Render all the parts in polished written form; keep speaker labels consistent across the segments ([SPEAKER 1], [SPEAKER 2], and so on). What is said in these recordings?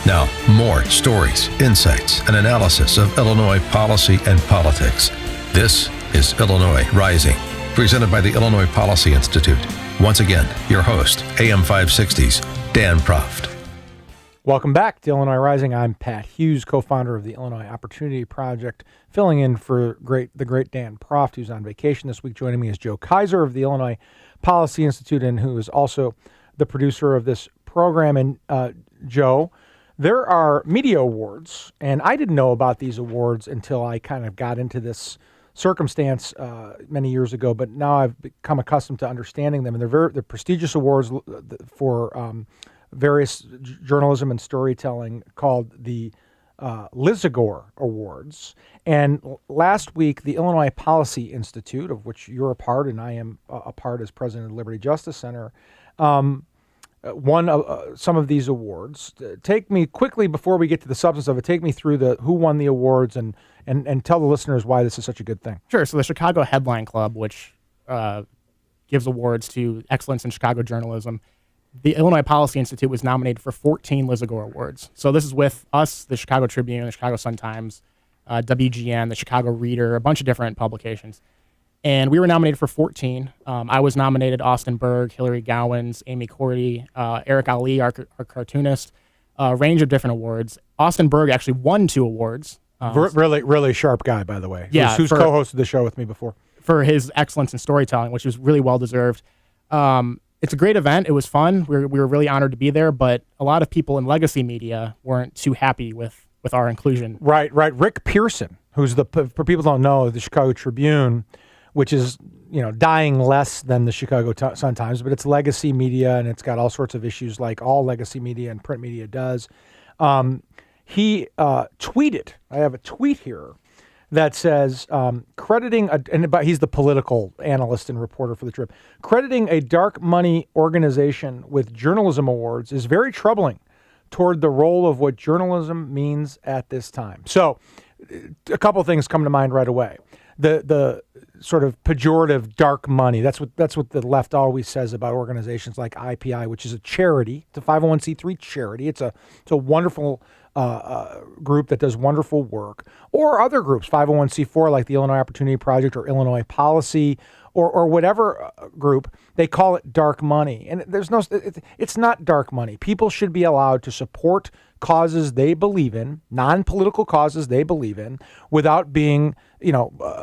[SPEAKER 1] Now, more stories, insights, and analysis of Illinois policy and politics. This is Illinois Rising, presented by the Illinois Policy Institute. Once again, your host, AM 560's Dan Proft.
[SPEAKER 2] Welcome back to Illinois Rising. I'm Pat Hughes, co-founder of the Illinois Opportunity Project, filling in for the great Dan Proft, who's on vacation this week. Joining me is Joe Kaiser of the Illinois Policy Institute, and who is also the producer of this program. And Joe, there are media awards, and I didn't know about these awards until I kind of got into this circumstance many years ago, but now I've become accustomed to understanding them. And they're prestigious awards for various journalism and storytelling called the Lizagore Awards. And last week, the Illinois Policy Institute, of which you're a part and I am a part as president of the Liberty Justice Center, won some of these awards. Take me quickly, before we get to the substance of it, take me through who won the awards and tell the listeners why this is such a good thing.
[SPEAKER 3] Sure. So the Chicago Headline Club, which gives awards to excellence in Chicago journalism, the Illinois Policy Institute was nominated for 14 Lizagore Awards. So this is with us, the Chicago Tribune, the Chicago Sun-Times, WGN, the Chicago Reader, a bunch of different publications. And we were nominated for 14. I was nominated, Austin Berg, Hillary Gowans, Amy Cordy, Eric Ali, our cartoonist, a range of different awards. Austin Berg actually won 2 awards.
[SPEAKER 2] Really sharp guy, by the way.
[SPEAKER 3] Yeah,
[SPEAKER 2] who's co-hosted the show with me before.
[SPEAKER 3] For his excellence in storytelling, which was really well-deserved. It's a great event. It was fun. We were really honored to be there, but a lot of people in legacy media weren't too happy with our inclusion.
[SPEAKER 2] Right. Rick Pearson, who's for people who don't know, the Chicago Tribune, which is, dying less than the Chicago Sun-Times, but it's legacy media, and it's got all sorts of issues like all legacy media and print media does. He tweeted, I have a tweet here, that says, but he's the political analyst and reporter for the Trib, crediting a dark money organization with journalism awards is very troubling toward the role of what journalism means at this time. So a couple things come to mind right away. The sort of pejorative dark money, that's what the left always says about organizations like IPI, which is a charity. It's a 501c3 charity. It's a wonderful group that does wonderful work, or other groups, 501c4 like the Illinois Opportunity Project or Illinois Policy or whatever group. They call it dark money, and it's not dark money. People should be allowed to support causes they believe in, non-political causes they believe in, without being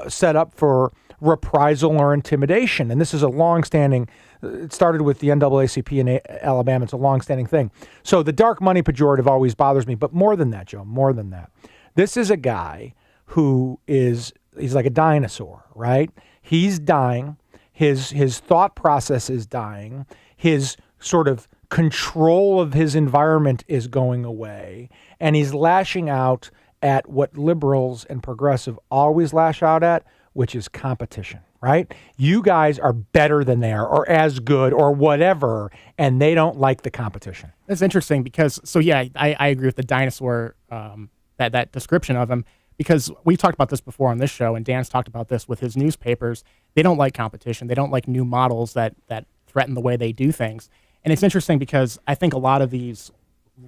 [SPEAKER 2] set up for reprisal or intimidation. And this is a long-standing. It started with the NAACP in Alabama. It's a long-standing thing. So the dark money pejorative always bothers me. But more than that, Joe, more than that. This is a guy he's like a dinosaur, right? He's dying. His thought process is dying. His sort of control of his environment is going away. And he's lashing out at what liberals and progressive always lash out at, which is competition. Right? You guys are better than they are, or as good, or whatever, and they don't like the competition.
[SPEAKER 3] That's interesting because, I agree with the dinosaur, that description of him, because we've talked about this before on this show, and Dan's talked about this with his newspapers. They don't like competition. They don't like new models that threaten the way they do things. And it's interesting because I think a lot of these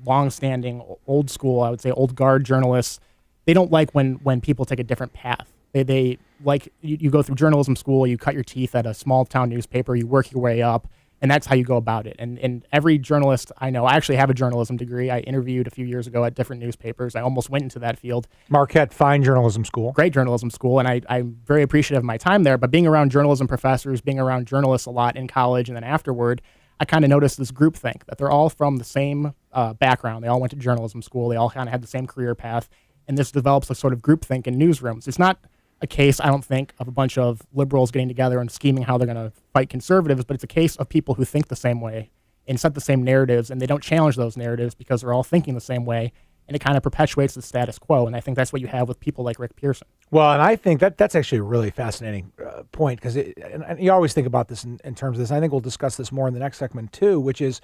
[SPEAKER 3] long-standing, old school, I would say old guard journalists, they don't like when people take a different path. They like you go through journalism school, you cut your teeth at a small town newspaper, you work your way up, and that's how you go about it. And every journalist I know, I actually have a journalism degree. I interviewed a few years ago at different newspapers. I almost went into that field.
[SPEAKER 2] Marquette, fine journalism school.
[SPEAKER 3] Great journalism school, and I'm very appreciative of my time there. But being around journalism professors, being around journalists a lot in college and then afterward, I kind of noticed this groupthink, that they're all from the same background. They all went to journalism school. They all kind of had the same career path. And this develops a sort of groupthink in newsrooms. It's not a case, I don't think, of a bunch of liberals getting together and scheming how they're going to fight conservatives, but it's a case of people who think the same way and set the same narratives, and they don't challenge those narratives because they're all thinking the same way, and it kind of perpetuates the status quo. And I think that's what you have with people like Rick Pearson. Well,
[SPEAKER 2] and I think that's actually a really fascinating point, because and you always think about this in terms of this. I think we'll discuss this more in the next segment too, which is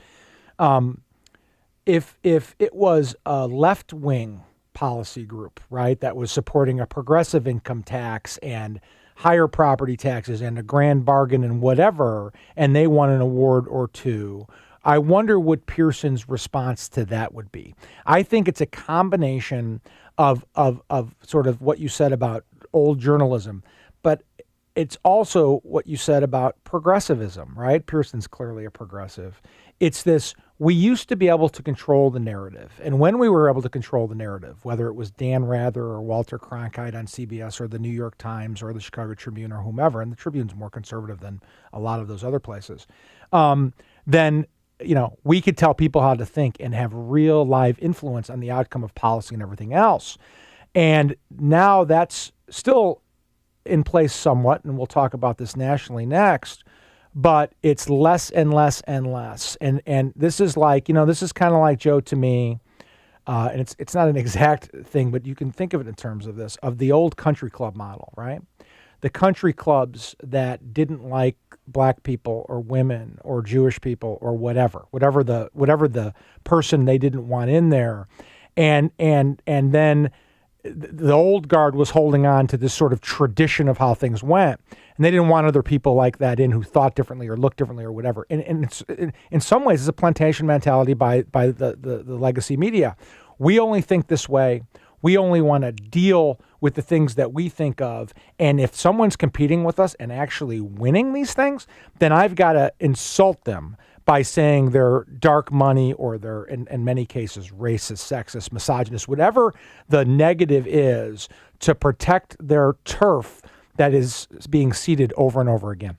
[SPEAKER 2] if it was a left-wing policy group, right, that was supporting a progressive income tax and higher property taxes and a grand bargain and whatever, and they won an award or two, I wonder what Pearson's response to that would be. I think it's a combination of sort of what you said about old journalism, but it's also what you said about progressivism, right? Pearson's clearly a progressive. It's this, we used to be able to control the narrative. And when we were able to control the narrative, whether it was Dan Rather or Walter Cronkite on CBS or the New York Times or the Chicago Tribune or whomever, and the Tribune's more conservative than a lot of those other places, then we could tell people how to think and have real live influence on the outcome of policy and everything else. And now that's still in place somewhat, and we'll talk about this nationally next, but it's less and less and less. And this is like, this is kind of like, Joe, to me, and it's not an exact thing, but you can think of it in terms of this, of the old country club model, right? The country clubs that didn't like black people or women or Jewish people or whatever the person they didn't want in there. And then the old guard was holding on to this sort of tradition of how things went, and they didn't want other people like that in who thought differently or looked differently or whatever. And it's, in some ways, it's a plantation mentality by the legacy media. We only think this way. We only want to deal with the things that we think of. And if someone's competing with us and actually winning these things, then I've got to insult them by saying they're dark money or they're, in many cases, racist, sexist, misogynist, whatever the negative is, to protect their turf that is being ceded over and over again.